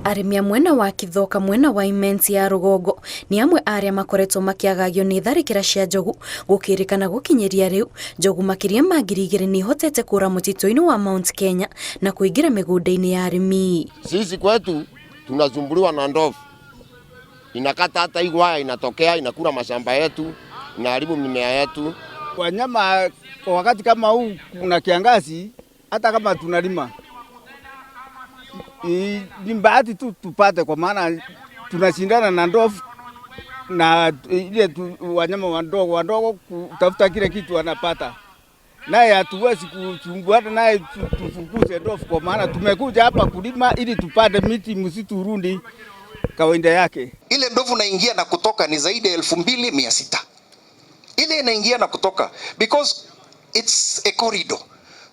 Arĩmi mwena wa Kithoka mwena wa Immense ya Rugongo ni amwe aria makoretwo makiagagio ni tharĩkĩra cia njogu gũkĩrĩkana gũkinyeria riu njogu makiria ma 2,000 ni hotete kũra mũtitũ-inĩ wa Mount Kenya na kuingira mĩgũnda-inĩ ya arĩmi. Sisi kwetu tunazumbuliwa na ndovu. Inakata hata igwaya, inatokea inakula mashamba yetu, inaharibu mimea yetu. Wanyama wakati kama huu kuna kiangazi, hata kama tunalima ni bahati tu tupate, kwa maana tunashindana na ndovu na ile wanyama wadogo kutafuta kile kitu wanapata. Naye hatuwezi kuchunguana naye tufukuze ndovu, kwa maana tumekuja hapa kulima ili tupate miti, msitu urundi kawaida yake. Ile ndovu naingia na kutoka ni zaidi ya 2,600. Ile inaingia na kutoka because it's a corridor.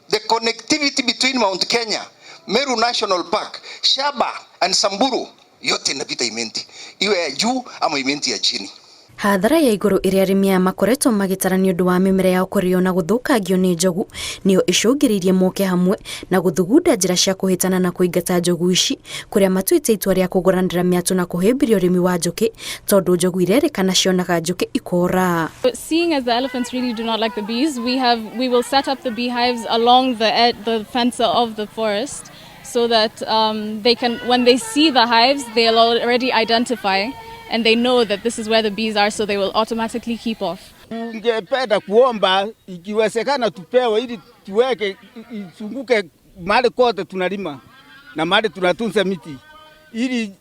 The connectivity between Mount Kenya, Merũ National Park, Shaba and Samburu yote inapita Imenti, iwe ya juu ama Imenti ya chini. Hathara ya iguru iria arĩmi makoretwo magĩtara nĩ ũndũ wa mĩmera yao kũrĩo na gũthũkangio nĩ njogu nĩyo icũngĩrĩirie moke hamwe na gũthugunda njĩra cia kũhĩtana na kũingata njogu ici kũrĩa matuĩte itua rĩa kũgũranĩra mĩatũ na kũhĩmbĩria ũrĩmi wa njũkĩ tondũ njogu irerĩkana cionaga njũkĩ ikora. Seeing as the elephants really do not like the bees, we will set up the beehives along the fence of the forest so that they can, when they see the hives, they'll already identify and they know that this is where the bees are, so they will automatically keep off. Ningependa kuomba ikiwezekana tupewe ili tuweke isunguke mahali kote tunalima na mahali tunatunza miti, ili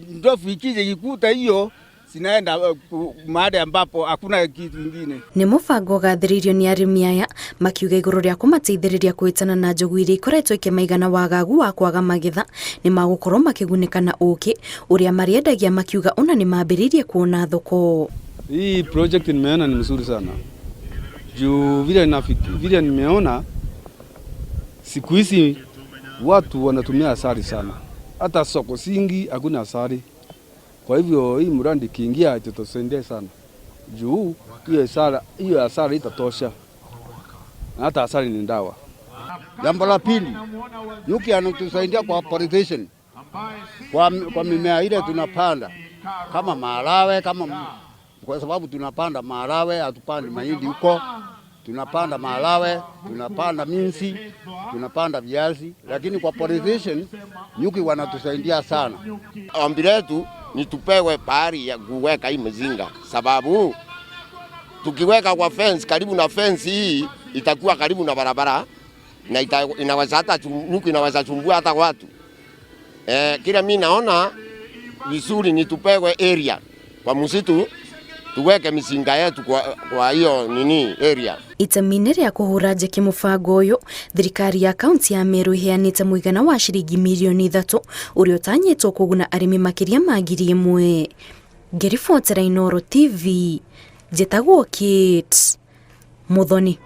ndovu ikije ikuta hiyo sinaenda mahali ambapo hakuna kitu kingine. Ni mũbango gathĩrĩirio ni arĩmi aya makiuga igũrũ rĩa kũmateithĩrĩria kwĩtana na njogu iria ikoretwo ikĩmaigana wagagu wa kwaga magetha ni magũkorwo makĩgunĩka na ũkĩ ũrĩa mariendagia makiuga ona ni mambĩrĩirie kuona thoko. Hii project nimeona ni mzuri sana. Juu vile nimeona siku hizi watu wanatumia asali sana. Hata soko singi hakuna asali. Kwa hivyo hii mradi kiingia itatusaidia sana. Juu hiyo asali itatosha. Hata asali ni dawa. Jambo la pili, nyuki anatusaidia kwa pollination. Kwa mimea ile tunapanda kama maharagwe, kwa sababu tunapanda maharagwe, hatupandi mahindi huko. Tunapanda maharagwe, tunapanda minsi, tunapanda viazi, lakini kwa pollination nyuki wanatusaidia sana. Ombi letu ni tupewe pahali ya kuweka hii mzinga, sababu tukiweka kwa fence, karibu na fence hii itakuwa karibu na barabara na inaweza hata nyuki inaweza chumbua hata watu. Kila mimi naona vizuri ni tupewe area kwa msitu, tuweke mizinga yetu kwa hiyo area. Itemi-inĩ rĩa kũhũra njeki mũbango ũyũ, thirikari ya kaunti ya Merũ ĩheanĩte mũigana wa ciringi milioni 3 ũrĩa ũtanyĩtwo kũguna arĩmi makĩria ma 1,000. Ngĩribotera Inooro TV, njĩtagwo Kate Muthoni.